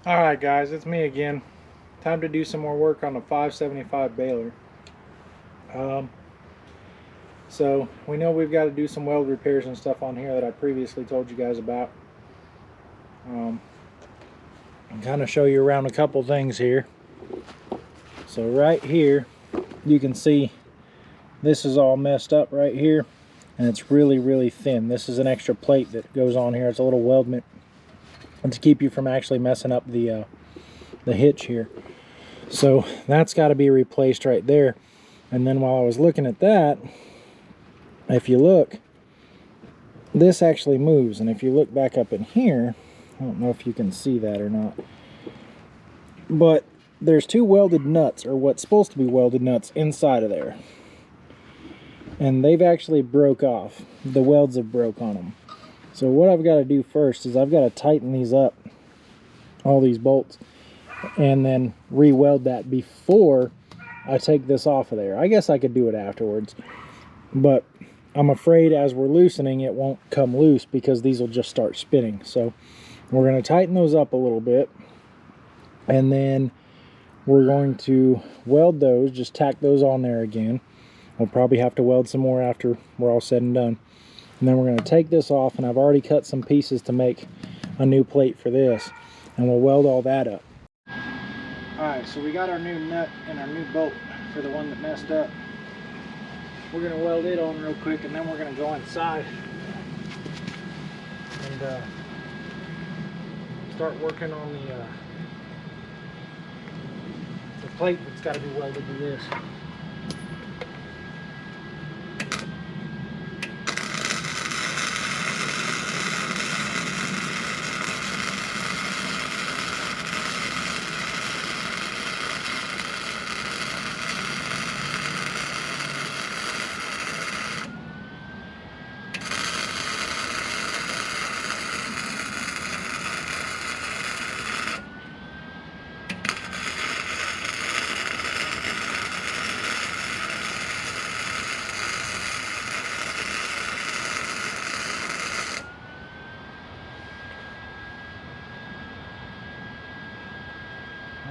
Alright guys, it's me again. Time to do some more work on the 575 Baler. Um, so we know we've got to do some weld repairs and stuff on here that I previously told you guys about. And kind of show you around a couple things here. So right here, you can see this is all messed up right here, and it's really thin. This is an extra plate that goes on here. It's a little weldment, and to keep you from actually messing up the hitch here. So that's got to be replaced right there. And then while I was looking at that, if you look, this actually moves. And if you look back up in here, I don't know if you can see that or not, but there's two welded nuts, or what's supposed to be welded nuts, inside of there. And they've actually broke off. The welds have broke on them. So what I've got to do first is I've got to tighten these up, all these bolts, and then re-weld that before I take this off of there. I guess I could do it afterwards, but I'm afraid as we're loosening it won't come loose because these will just start spinning. So we're going to tighten those up a little bit, and then we're going to weld those, just tack those on there again. We'll probably have to weld some more after we're all said and done. And then we're going to take this off, and I've already cut some pieces to make a new plate for this, and we'll weld all that up. Alright, so we got our new nut and our new bolt for the one that messed up. We're going to weld it on real quick, and then we're going to go inside and start working on the plate that's got to be welded to this.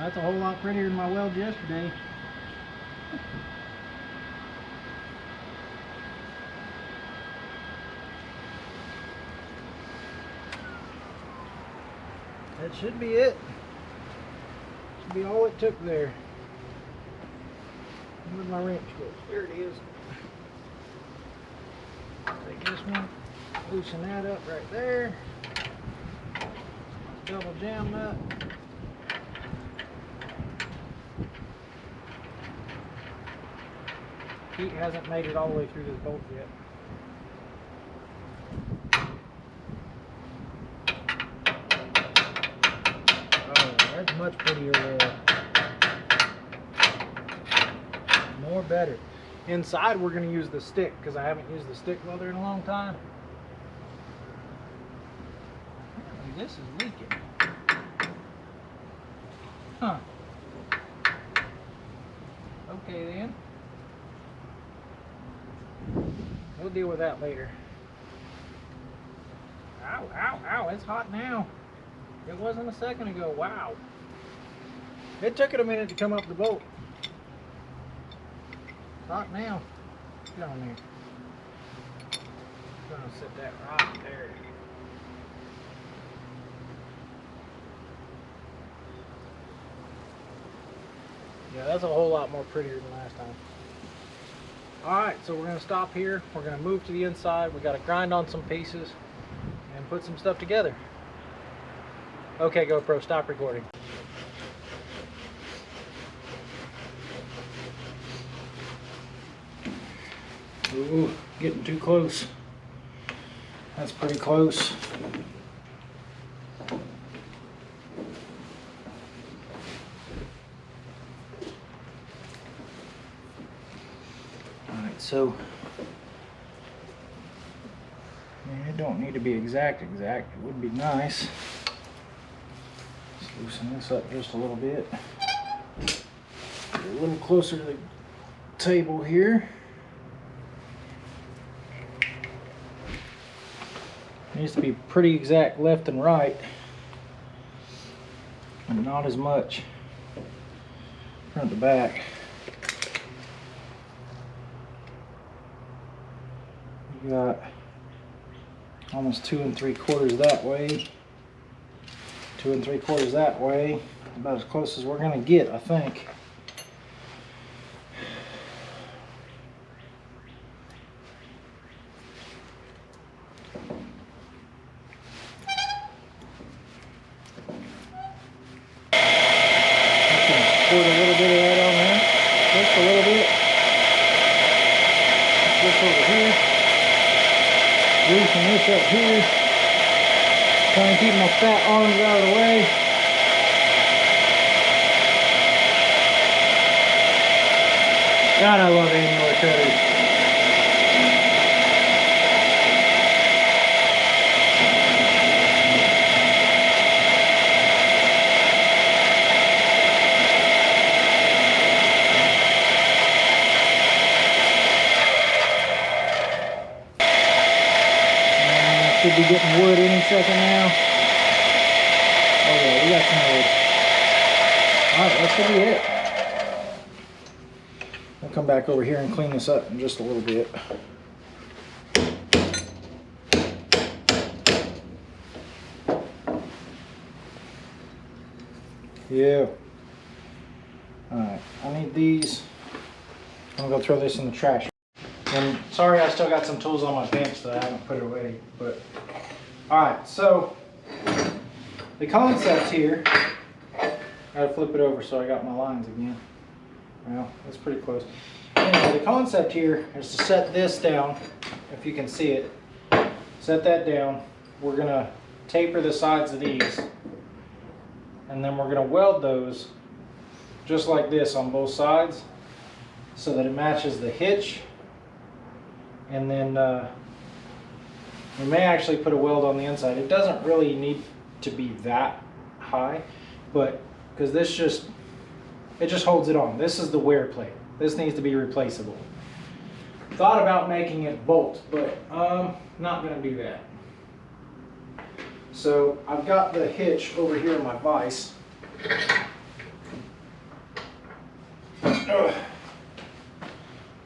Well, that's a whole lot prettier than my weld yesterday. That should be it. Should be all it took there. Where'd my wrench go? There it is. Take this one, loosen that up right there. Double jam nut. Heat hasn't made it all the way through this bolt yet. Oh, that's much prettier there. More better. Inside we're going to use the stick because I haven't used the stick welder in a long time. Apparently this is leaking. Huh. Okay then. We'll deal with that later. Ow, ow, ow, it's hot now. It wasn't a second ago. Wow. It took it a minute to come up the bolt. It's hot now. Get on there. I'm gonna set that right there. Yeah, that's a whole lot more prettier than last time. Alright, so we're going to stop here. We're going to move to the inside. We got to grind on some pieces and put some stuff together. Okay, GoPro, stop recording. Ooh, getting too close. That's pretty close. So, it don't need to be exact. It would be nice. Let's loosen this up just a little bit. Get a little closer to the table here. Needs to be pretty exact left and right. and not as much front to back. We got almost 2 3/4 that way, 2 3/4 that way, about as close as we're gonna get, I think. Put a little bit of that on there, just a little bit. This over here. Loosen this up here. Trying to keep my fat arms out of the way. God, I love annular cutters. Should be getting wood any second now. Oh yeah, we got some wood. Alright, that should be it. I'll come back over here and clean this up in just a little bit. Yeah. Alright, I need these. I'm gonna go throw this in the trash. And sorry, I still got some tools on my bench that I haven't put away. But alright, so the concept here, I gotta flip it over so I got my lines again. Well, that's pretty close. Anyway, the concept here is to set this down, if you can see it. Set that down. We're gonna taper the sides of these, and then we're gonna weld those just like this on both sides so that it matches the hitch. And then we may actually put a weld on the inside. It doesn't really need to be that high, but because this just holds it on. This is the wear plate. This needs to be replaceable. Thought about making it bolt, but not gonna do that. So I've got the hitch over here in my vise.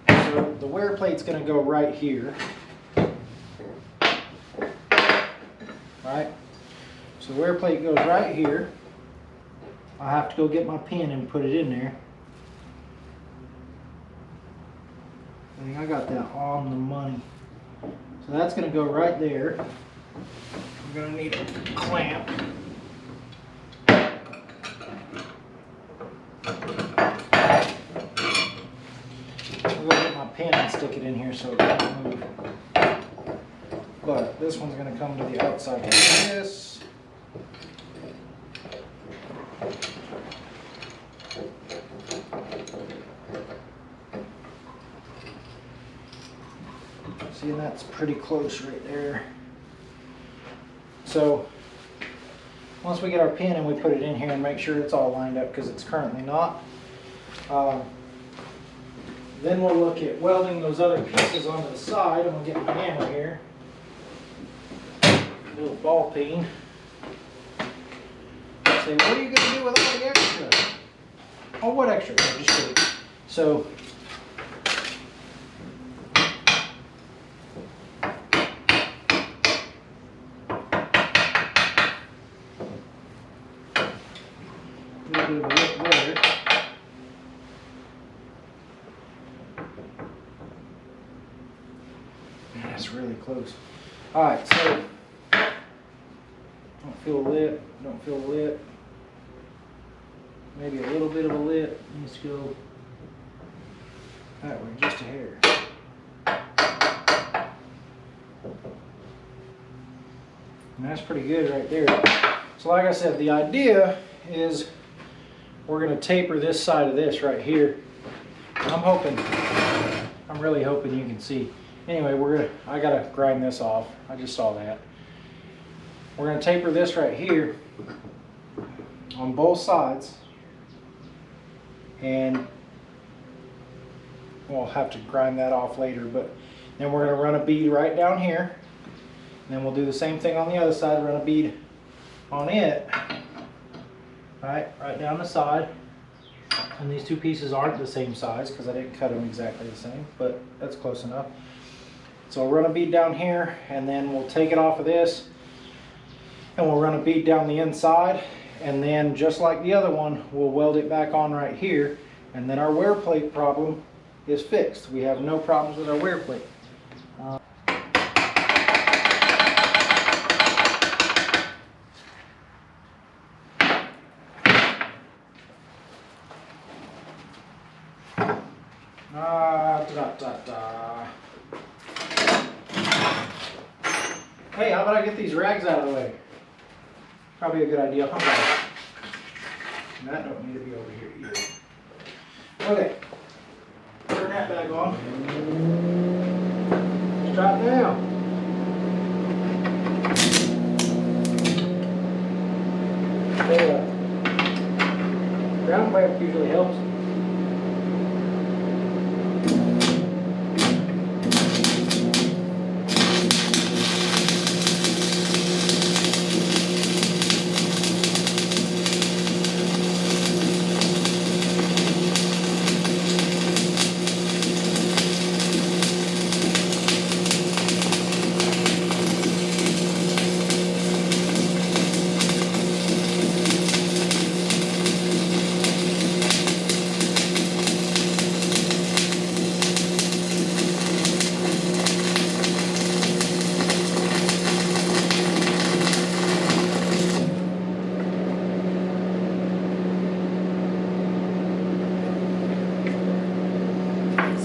So the wear plate's going to go right here. Right? So the wear plate goes right here. I have to go get my pin and put it in there. I think I got that on the money. So that's going to go right there. I'm going to need a clamp. I'm going to get my pin and stick it in here so it doesn't move. But this one's going to come to the outside like this. See, and that's pretty close right there. So once we get our pin and we put it in here and make sure it's all lined up, because it's currently not, then we'll look at welding those other pieces onto the side. I'm going to get my hammer here. A little ball peen. Say, what are you going to do with all the extra? Oh, what extra? No, just kidding. So a little bit of a lip there. Man, that's really close. Alright, so don't feel lit, don't feel lit. Maybe a little bit of a lip needs to go that way, just a hair. And that's pretty good right there. So like I said, the idea is we're going to taper this side of this right here. I'm really hoping you can see. Anyway, I got to grind this off. I just saw that. We're going to taper this right here on both sides. And we'll have to grind that off later, but then we're going to run a bead right down here. And then we'll do the same thing on the other side, run a bead on it right down the side. And these two pieces aren't the same size because I didn't cut them exactly the same, but that's close enough. So we'll run a bead down here, and then we'll take it off of this, and we'll run a bead down the inside, and then just like the other one, we'll weld it back on right here, and then our wear plate problem is fixed. We have no problems with our wear plate. Hey, how about I get these rags out of the way? Probably a good idea. Huh? That don't need to be over here either. Okay, turn that back on. Strap down. The ground clamp usually helps.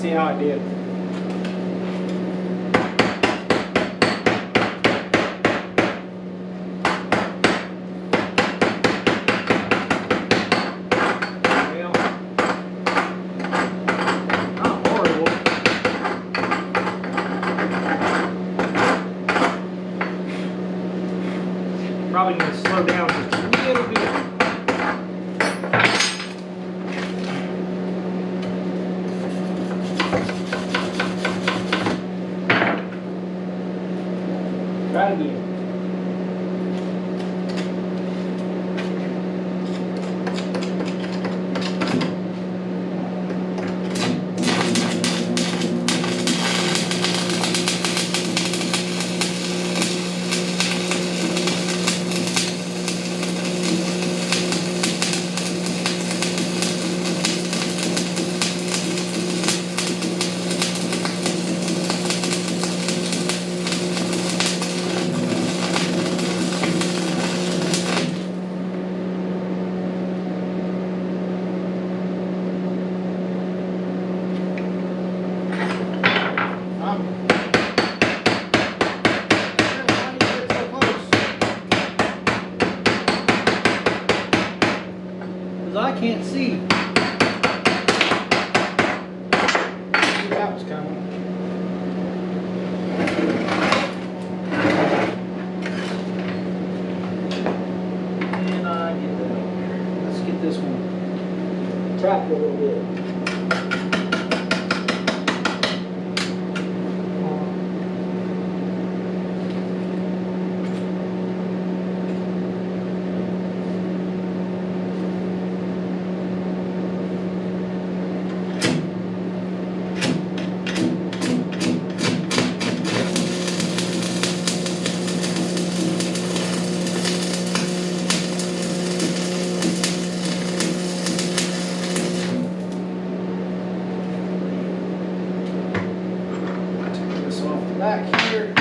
See how I did. Well, not horrible. Probably need to slow down just a little bit. Try it again. I can't see. That was coming. And I get that over here. Let's get this one tapped a little bit. Back here.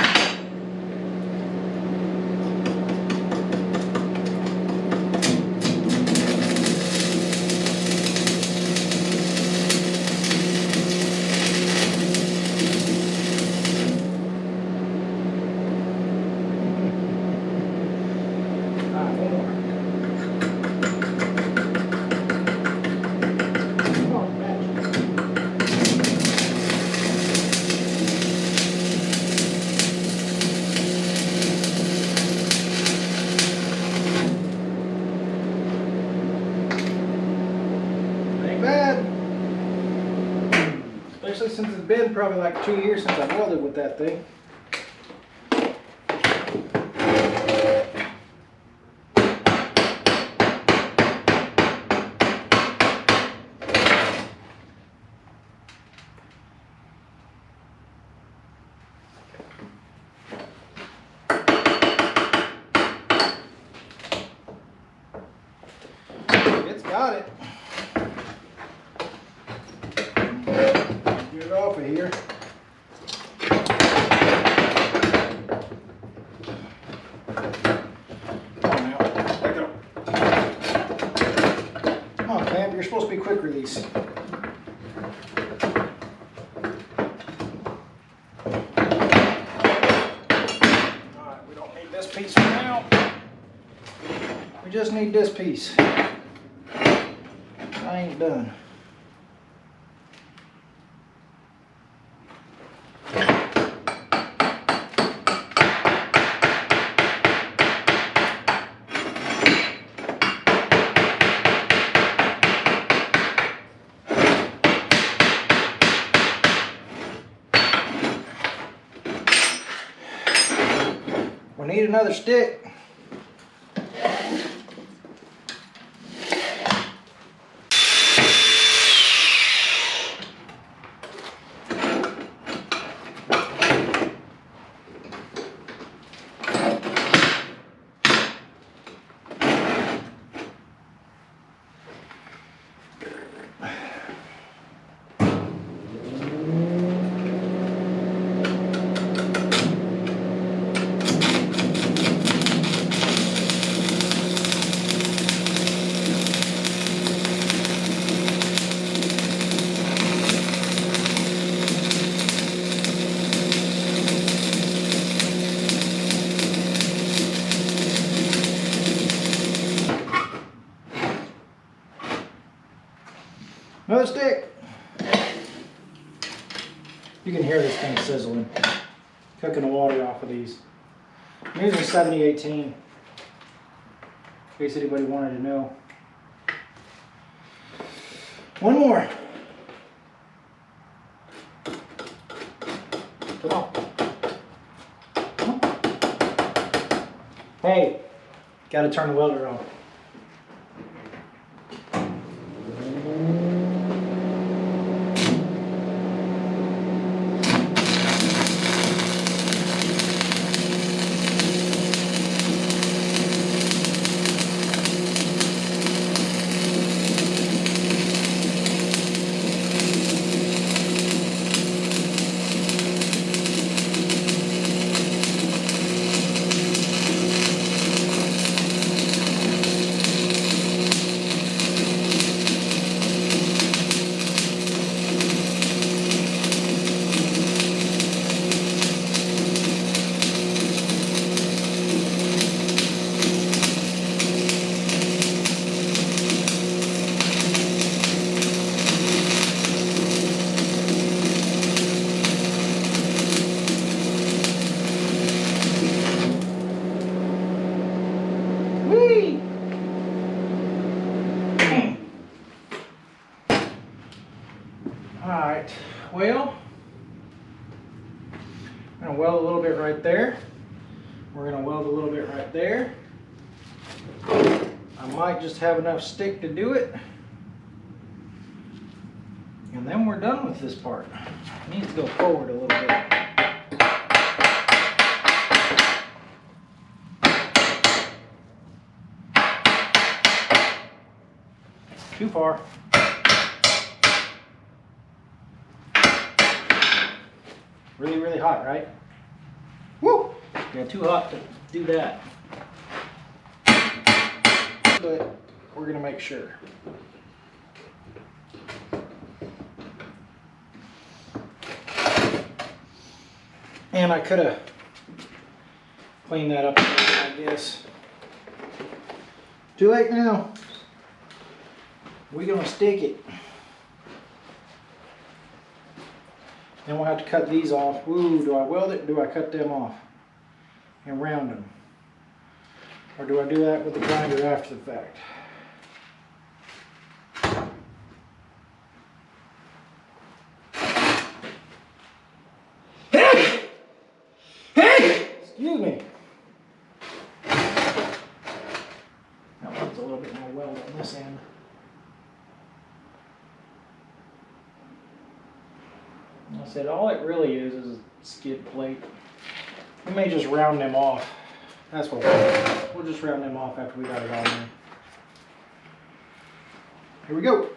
Especially since it's been probably like 2 years since I welded with that thing. supposed to be quick release. Alright, we don't need this piece for now. We just need this piece. I ain't done. We need another stick. Another stick. You can hear this thing sizzling. Cooking the water off of these. I'm using 7018. In case anybody wanted to know. One more. Come on. Come on. Hey, gotta turn the welder on. Alright, well, I'm going to weld a little bit right there. We're going to weld a little bit right there. I might just have enough stick to do it. And then we're done with this part. It needs to go forward a little bit. Too far. Really, really hot, right? Woo! Yeah, too hot to do that. But we're gonna make sure. And I could have cleaned that up a little bit, I guess. Too late now. We're gonna stick it. Then we'll have to cut these off. Ooh, do I weld it? Do I cut them off and round them? Or do I do that with the grinder after the fact? Excuse me. That one's a little bit more weld on this end. I said all it really is a skid plate. We may just round them off. That's what we'll just round them off after we got it all in. Here we go.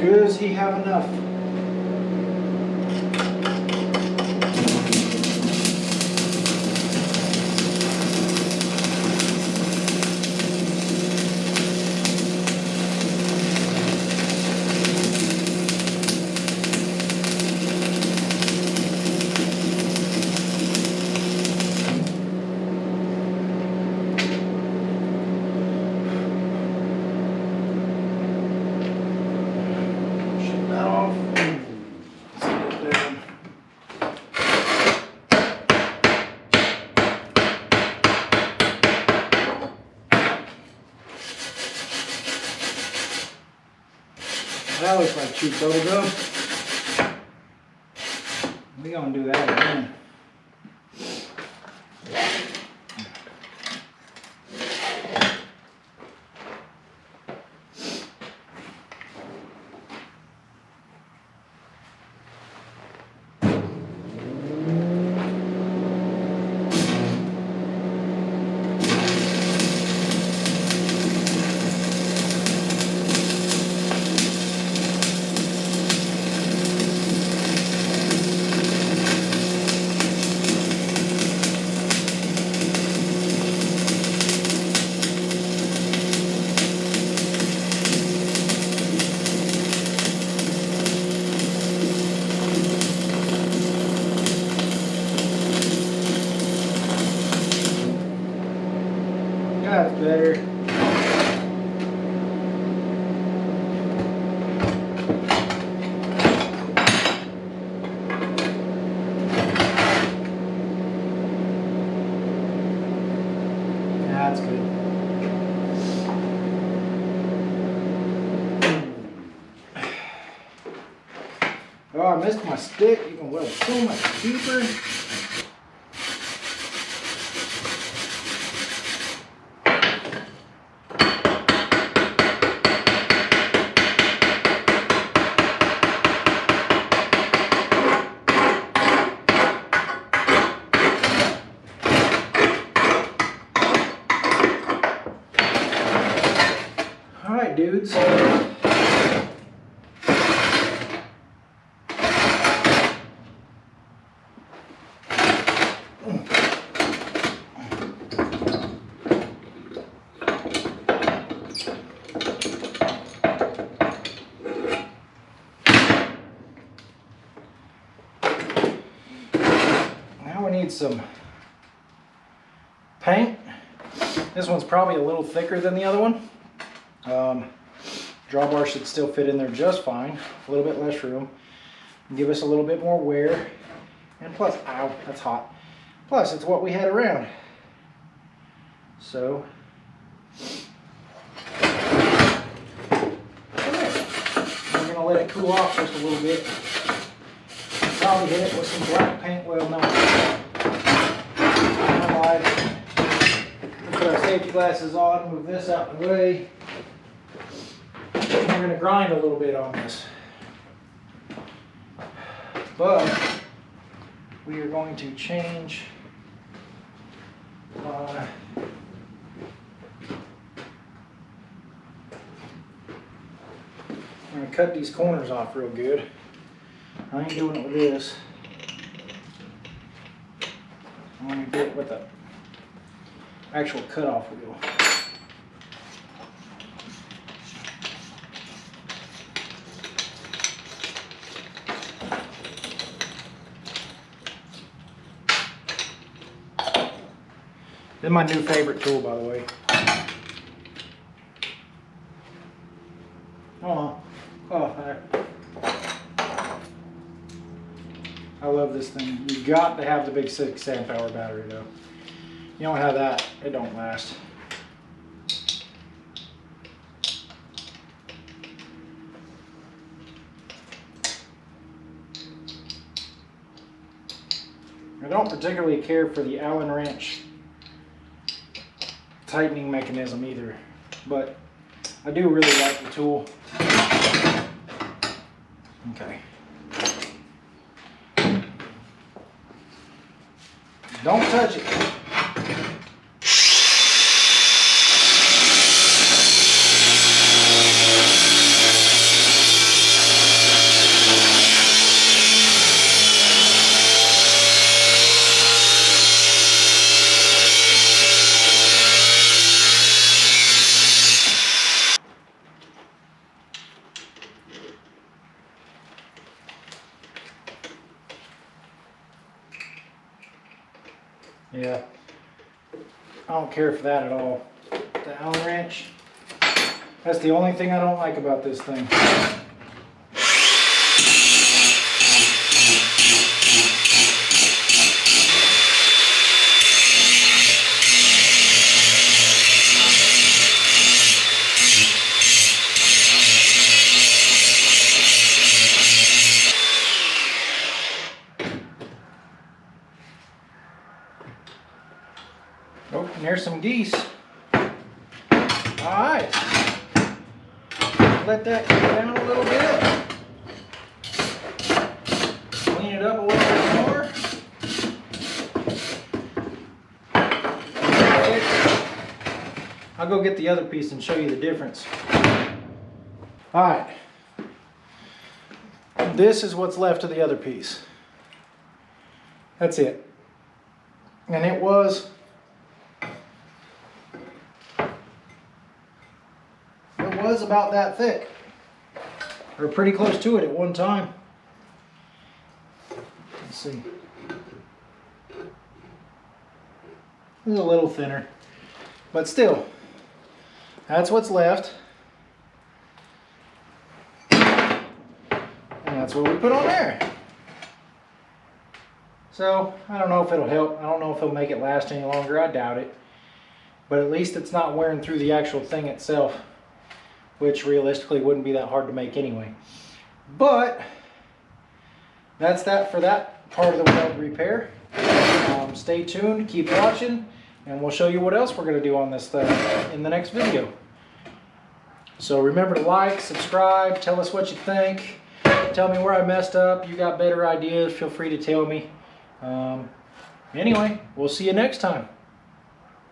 Does he have enough? That looks like cheap bubble gum. We're gonna do that again. That's better. That's good. Oh, I missed my stick. You can weld so much cheaper. All right, dudes. Now we need some paint. This one's probably a little thicker than the other one. Drawbar should still fit in there just fine. A little bit less room. Give us a little bit more wear. And plus, ow, that's hot. Plus, it's what we had around. So, we're gonna let it cool off just a little bit. Probably hit it with some black paint. Well, no. Put our safety glasses on, move this out of the way. We're going to grind a little bit on this. But we are going to change we're going to cut these corners off real good. I ain't doing it with this. I'm going to do it with the actual cutoff wheel. This is my new favorite tool, by the way. I love this thing. You got to have the big 6 amp hour battery though. You don't have that, it don't last. I don't particularly care for the Allen wrench tightening mechanism either, but I do really like the tool. Okay. Don't touch it. Yeah, I don't care for that at all. The Allen wrench, that's the only thing I don't like about this thing. Oh, and there's some geese. Alright. Let that cool down a little bit. Clean it up a little bit more. I'll go get the other piece and show you the difference. Alright. This is what's left of the other piece. That's it. And it was about that thick, or pretty close to it at one time. Let's see. It's a little thinner, but still, that's what's left. And that's what we put on there. So, I don't know if it'll help. I don't know if it'll make it last any longer. I doubt it. But at least it's not wearing through the actual thing itself, which realistically wouldn't be that hard to make anyway. But that's that for that part of the weld repair. Stay tuned, keep watching, and we'll show you what else we're going to do on this thing in the next video. So remember to like, subscribe, tell us what you think, tell me where I messed up. You got better ideas, feel free to tell me. Anyway, we'll see you next time.